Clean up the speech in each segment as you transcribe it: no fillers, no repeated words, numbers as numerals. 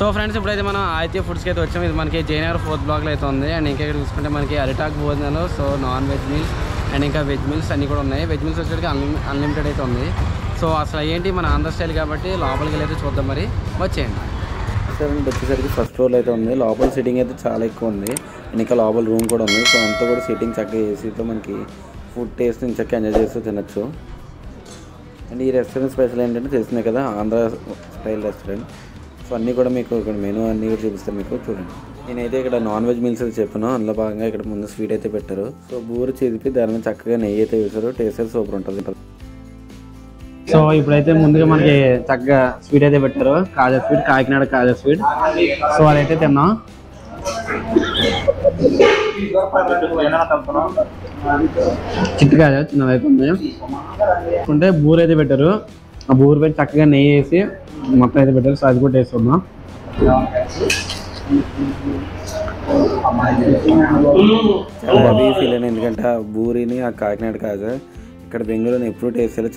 So friends ఇప్పుడైతే మనం ఆదిత్య ఫుడ్స్కి అయితే వచ్చాము. ఇది మనకి జయనగర్ 4th బ్లాక్లో అయితే ఉంది. అండ్ ఇంకా ఇక్కడ చూసుకుంటే మనకి అరిటాక్ భోజనాలు, so non veg meals and ఇంకా వెజ్ మీల్స్ అన్నీ కూడా ఉన్నాయి. వెజ్ మీల్స్ వచ్చేటికి అన్లిమిటెడ్ అయితే ఉంది. సో అసలు ఏంటి మన ఆంధ్ర స్టైల్ కాబట్టి లోపలికి వెళ్ళి అయితే చూద్దాం, మరి వచ్చేయండి. రెస్టారెంట్ వచ్చేసరికి ఫస్ట్ ఫ్లోర్లో అయితే ఉంది. లోపల సిట్టింగ్ అయితే చాలా ఎక్కువ ఉంది. ఇంకా లోపల రూమ్ కూడా ఉంది. సో అంతా కూడా సిట్టింగ్ చక్కగా ఏసీతో మనకి ఫుడ్ టేస్ట్ చక్కగా ఎంజాయ్ చేస్తూ తినచ్చు. అండ్ ఈ రెస్టారెంట్ స్పెషల్ ఏంటంటే తెలిసినాయి కదా, ఆంధ్ర స్టైల్ రెస్టారెంట్. సో అన్నీ కూడా మీకు ఇక్కడ మెనూ అన్నీ కూడా చూపిస్తాను మీకు, చూడండి. నేనైతే ఇక్కడ నాన్ వెజ్ మీల్స్ అయితే చెప్పాను. అందులో భాగంగా ఇక్కడ ముందు స్వీట్ అయితే పెట్టారు. సో బూరు చేదిపి దాని మీద చక్కగా నెయ్యి అయితే వేశారు. టేస్ట్ అయితే సూపర్ ఉంటుంది. సో ఇప్పుడైతే ముందుగా మనకి చక్కగా స్వీట్ అయితే పెట్టారు. కాజా స్వీట్, కాకినాడ కాజా స్వీట్. సో అదైతే తిన్నాం. చిట్టు కాజా చిన్నదైతే ఉంది. అంటే బూరు అయితే పెట్టారు. ఆ బూరు పెట్టి చక్కగా నెయ్యి వేసి మొత్తం అయితే పెట్టారు. సో అది కూడా టేస్ట్ ఉందాం. చాలా హ్యాపీ ఫీల్ అయినా, ఎందుకంటే ఆ బూరిని ఆ కాకినాడ కాజా ఇక్కడ బెంగళూరుని ఎప్పుడు టేస్ట్ చేయాలి,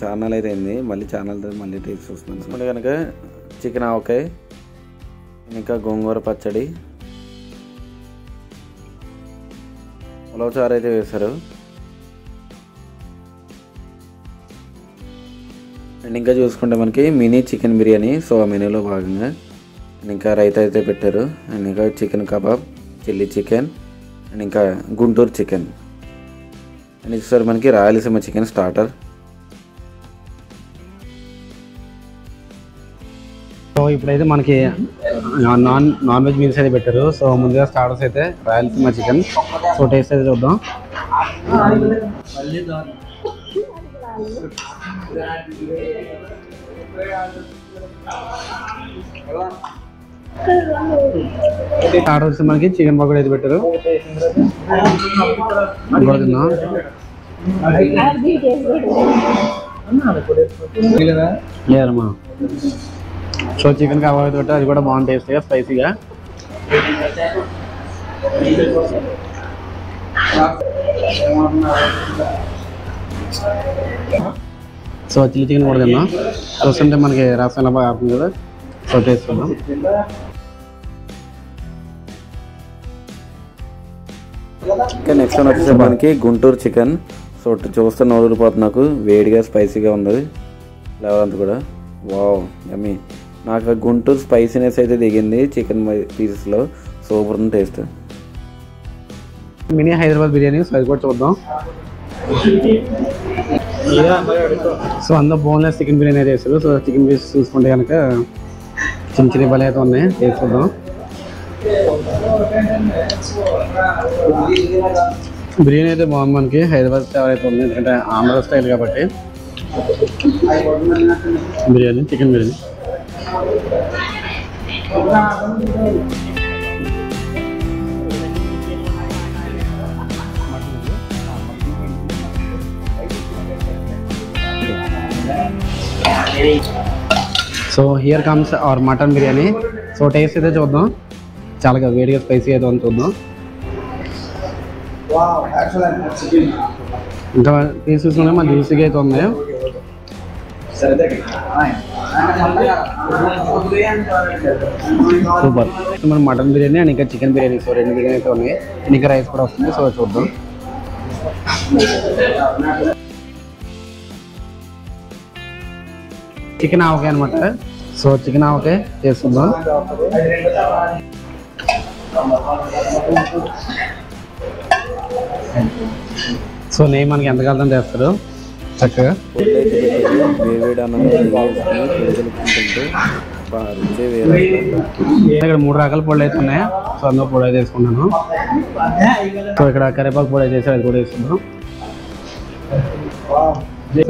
చాలా అయితే అయింది. మళ్ళీ ఛానల్తో మళ్ళీ టేస్ట్ వస్తుంది. అంటే కనుక చికెన్ ఆవకాయ, ఇంకా గోంగూర పచ్చడి, ఉలవచారు అయితే వేశారు. అండ్ ఇంకా చూసుకుంటే మనకి మినీ చికెన్ బిర్యానీ. సో ఆ మెనూలో భాగంగా ఇంకా రైతా అయితే పెట్టారు. అండ్ ఇంకా chicken kebab, chilli chicken and ఇంకా గుంటూరు చికెన్. అండ్ ఈసారి మనకి రాయలసీమ చికెన్ స్టార్టర్. సో ఇప్పుడైతే మనకి నాన్ వెజ్ మీల్స్ అయితే పెట్టారు. సో ముందుగా స్టార్టర్స్ అయితే రాయలసీమ చికెన్. సో టేస్ట్ అయితే చూద్దాం. స్టార్టర్ వచ్చి మనకి చికెన్ పకోడీ అయితే పెట్టారు. తిన్నా లేదమ్మా. సో చికెన్ కబాబ్ అయితే పెట్టారు. అది కూడా బాగుంది టేస్ట్గా, స్పైసీగా. సో చిల్లీ చికెన్ కూడా తిన్నాం. చూస్తుంటే మనకి రసం ఎలా బాగా ఆడుతుంది కదా. సో టేస్ట్ చూద్దాం. ఇంకా నెక్స్ట్ వన్ వచ్చేసి మనకి గుంటూరు చికెన్. సో చూస్తే నోరూరిపోతుంది నాకు, వేడిగా స్పైసీగా ఉంది ఫ్లేవర్ అంతా కూడా. వావ్ యమ్మీ. నాకు గుంటూరు స్పైసీనెస్ అయితే దిగింది చికెన్ పీసెస్లో. సూపర్ ఉంది taste. Mini Hyderabad biryani. So అది కూడా చూద్దాం. సో అందులో బోన్లెస్ చికెన్ బిర్యానీ అయితే వేస్తారు. సో చికెన్ పీస్ చూసుకుంటే కనుక చిన్న చిన్న బలి అయితే ఉన్నాయి. టేస్ట్ చూద్దాం. బిర్యానీ అయితే బాగుంది. మనకి హైదరాబాద్ ఫ్లేవర్ అయితే ఉంది, ఎందుకంటే ఆంధ్ర స్టైల్ కాబట్టి. Biryani, chicken biryani. So here comes hour mutton biryani. So taste అయితే చూద్దాం. చాలా వేడిగా స్పైసీ అయితే ఉంది, చూద్దాం. ఇంకా పీస్ చూసుకుంటే మన జ్యూసీగా అయితే ఉంది. సూపర్. మన మటన్ బిర్యానీ అండ్ ఇంకా చికెన్ బిర్యానీ. సో 2 బిర్యానీ అయితే ఉన్నాయి. ఇంకా రైస్ కూడా వస్తుంది. సో చూద్దాం. చికెన్ ఆవకాయ అనమాట. సో చికెన్ ఆవకాయ చేసుకుందాం. సో నెయ్యి మనకి ఎంత కాలం చేస్తారు చక్కగా. ఇక్కడ 3 రకాల పొడి అయితే ఉన్నాయి. సో అందులో పొడి అయితే వేసుకున్నాను. సో ఇక్కడ కరివేపాకు పొడి అయితే వేసారు, అది కూడా వేసుకున్నాను.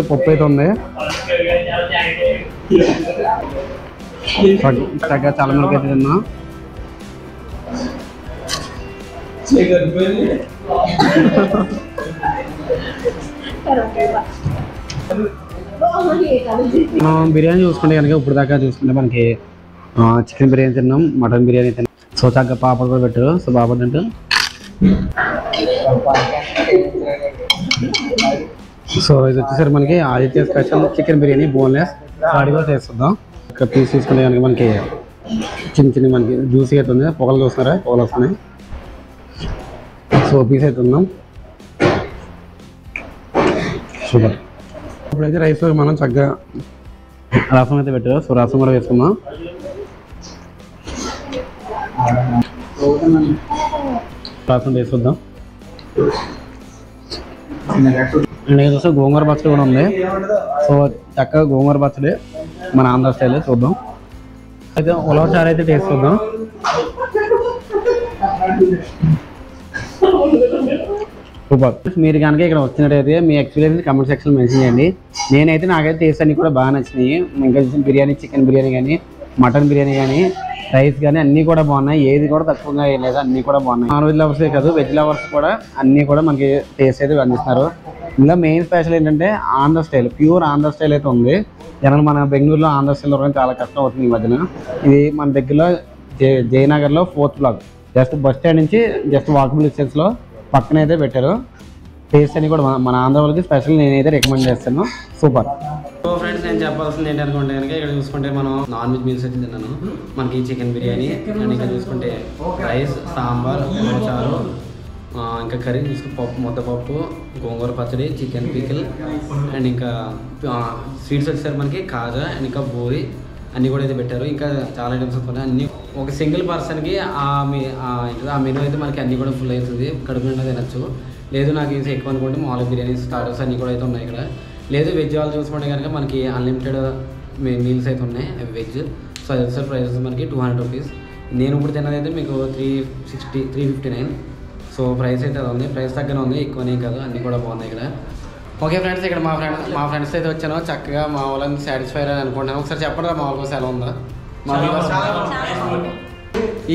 పప్పు అయితే ఉంది. చక్కగా చాలా మందికి అయితే తిన్నా. మనం బిర్యానీ చూసుకుంటే కనుక ఇప్పుడు దాకా చూసుకుంటే మనకి చికెన్ బిర్యానీ తిన్నాం, మటన్ బిర్యానీ తిన్నాం. సో చక్కగా పాపడ్ కూడా పెట్టారు. సో పాపడ్ అంటే సో ఇది వచ్చేసరికి మనకి Aditya special chicken biryani boneless. అది కూడా చేస్తుందాం. ఇక్కడ పీస్ తీసుకుంటే కనుక మనకి చిన్న చిన్న మనకి జ్యూసీ అయితే ఉంది. పొగలు చూస్తున్నారా, పొగలు వస్తున్నాయి. సో పీస్ అయితే ఉందాం. సూపర్. ఇప్పుడైతే రైస్లో మనం చక్కగా రసం అయితే పెట్టారు. సో రసం కూడా వేసుకుందాం. రసం వేసుకుందాం. నేను చూస్తే గోంగూర పచ్చడి కూడా ఉంది. సో చక్కగా గోంగూర పచ్చడి మన ఆంధ్ర స్టైల్ చూద్దాం. అయితే ఉలవచారు అయితే టేస్ట్ చూద్దాం. సూపర్. మీరు కనుక ఇక్కడ వచ్చినట్టయితే మీ ఎక్స్పీరియన్స్ కమెంట్ సెక్షన్ మెన్షన్ చేయండి. నాకైతే టేస్ట్ అన్ని కూడా బాగా నచ్చినాయి. ఇంకా బిర్యానీ, చికెన్ బిర్యానీ కానీ, మటన్ బిర్యానీ కానీ, రైస్ కానీ అన్నీ కూడా బాగున్నాయి. ఏది కూడా తక్కువగా ఏం లేదు, అన్నీ కూడా బాగున్నాయి. నాన్ వెజ్ లవర్సే కాదు, వెజ్ లవర్స్ కూడా అన్నీ కూడా మనకి టేస్ట్ అయితే అందిస్తున్నారు. ఇంకా మెయిన్ స్పెషల్ ఏంటంటే Andhra style, pure Andhra style అయితే ఉంది. జనాలు మన బెంగళూరులో ఆంధ్ర స్టైల్ దొరకడం చాలా కష్టం అవుతుంది ఈ మధ్యన. ఇది మన దగ్గరలో జయనగర్లో 4th block, just bus stand నుంచి జస్ట్ వాకబుల్ డిస్టెన్స్లో పక్కన అయితే పెట్టారు. టేస్ట్ అని కూడా మన ఆంధ్ర వాళ్ళకి స్పెషల్ నేనైతే రికమెండ్ చేస్తాను. సూపర్. సో ఫ్రెండ్స్, నేను చెప్పాల్సింది ఏంటనుకుంటే కనుక ఇక్కడ చూసుకుంటే మనం నాన్ వెజ్ మీల్స్ అయితే తిన్నాను. మనకి చికెన్ బిర్యానీ అండ్ ఇంకా చూసుకుంటే రైస్, సాంబార్, చారు, ఇంకా కర్రీ చూసుకుంటే పప్పు, ముద్దపప్పు, గోంగూర పచ్చడి, చికెన్ పికిల్ అండ్ ఇంకా స్వీట్స్ వచ్చేసరికి మనకి కాజా అండ్ ఇంకా బూరి అన్నీ కూడా అయితే పెట్టారు. ఇంకా చాలా ఐటమ్స్ ఉన్నాయి. అన్నీ ఒక సింగిల్ పర్సన్కి ఆ మెనూ అయితే మనకి అన్నీ కూడా ఫుల్ అవుతుంది. కడుపు నిండా తినచ్చు. లేదు నాకు ఇది ఎక్కువ అనుకుంటే మామూలు బిర్యానీ, స్టార్టర్స్ అన్నీ కూడా అయితే ఉన్నాయి ఇక్కడ. లేదు వెజ్ వాళ్ళు చూసుకుంటే కనుక మనకి అన్లిమిటెడ్ మీల్స్ అయితే ఉన్నాయి అవి వెజ్. సో అది వచ్చే ప్రైస్ మనకి 200 రూపీస్. నేను ఇప్పుడు తిన్నది అయితే మీకు 359. సో ప్రైస్ అయితే అది ఉంది. ప్రైస్ తగ్గనే ఉంది, ఎక్కువనే కాదు, అన్నీ కూడా బాగున్నాయి ఇక్కడ. ఓకే ఫ్రెండ్స్, ఇక్కడ మా ఫ్రెండ్స్ అయితే వచ్చాను. చక్కగా మా వాళ్ళని సాటిస్ఫై అని అనుకుంటున్నాను. ఒకసారి చెప్పండి మా వాళ్ళ కోసం ఎలా ఉందా.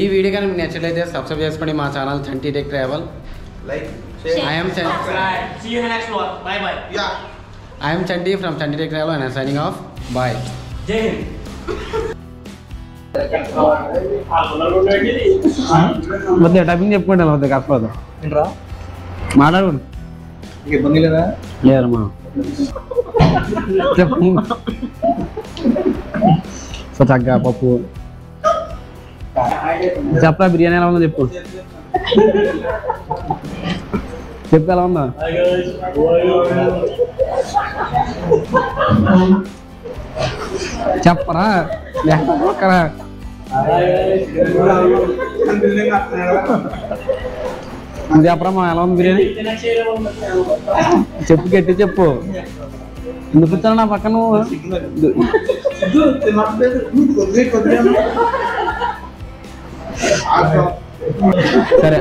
ఈ వీడియో కానీ మీకు నచ్చినట్లయితే సబ్స్క్రైబ్ చేసుకోండి మా channel Chanti tech travel. I am Chanti from Chanti Tech Travel and I am signing off. Bye. Jai Hind. मतलब टाइपिंग చెప్పుకుంటా అవుతుంది కాకపోతే ఏంట్రా మాట్లాడు నీకు ఇబ్బంది లేదా లేరమ్మా చెప్పు సో చక్కగా పప్పు చెప్పరా బిర్యానీ ఎలా ఉందో చెప్పు చెప్పు ఎలా ఉందా చెప్పరా లేకరా చెప్పరా మా ఎలా ఉంది బిర్యానీ చెప్పు గట్టి చెప్పు ఎందుకు వచ్చాను నా పక్కన సరే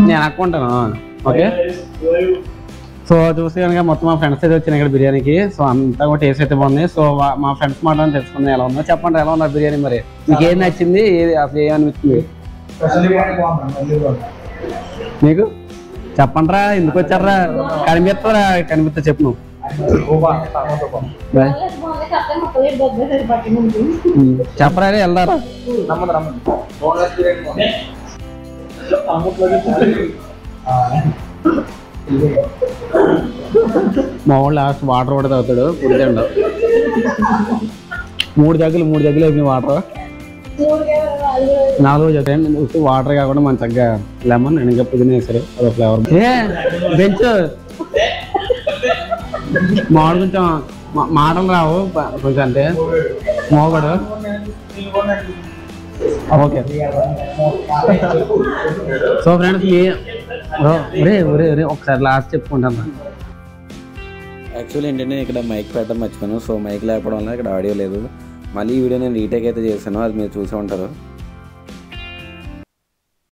నేను అనుకుంటాను ఓకే సో చూస్తే కనుక మొత్తం మా ఫ్రెండ్స్ అయితే వచ్చినాయి ఇక్కడ బిర్యానీకి సో అంతా కూడా టేస్ట్ అయితే బాగుంది సో మా ఫ్రెండ్స్ మాట తెలుసుకుంది ఎలా ఉందో చెప్పండి ఎలా ఉందా బిర్యానీ మరి మీకు ఏం నచ్చింది ఏది అసలు ఏమనిపిస్తుంది మీకు చెప్పండిరా ఎందుకు వచ్చారా కనిపిస్తా చెప్పు నువ్వు చెప్పరా వెళ్దారా మా వాళ్ళు లాస్ట్ వాటర్ కూడా తాగుతాడు కుడితండు 3 జగ్గులు అయిపోయినాయి వాటర్ 4 జగ్గులు వాటర్ కాకుండా మన చక్కగా లెమన్ అండ్ ఇంకా పుదీనా వేసారు అదో ఫ్లేవర్ బెంచ్ మామిడి కొంచెం మాటలు రావు కొంచెం అంటే మోగడు ఓకే సో ఫ్రెండ్స్ ఒకసారి లాస్ట్ చెప్పుకుంటాను యాక్చువల్లీ ఏంటంటే నేను ఇక్కడ మైక్ పెట్టడం మర్చిపోయాను సో మైక్ లేకపోవడం వల్ల ఇక్కడ ఆడియో లేదు మళ్ళీ ఈ వీడియో నేను రీటేక్ అయితే చేశాను అది మీరు చూసే ఉంటారు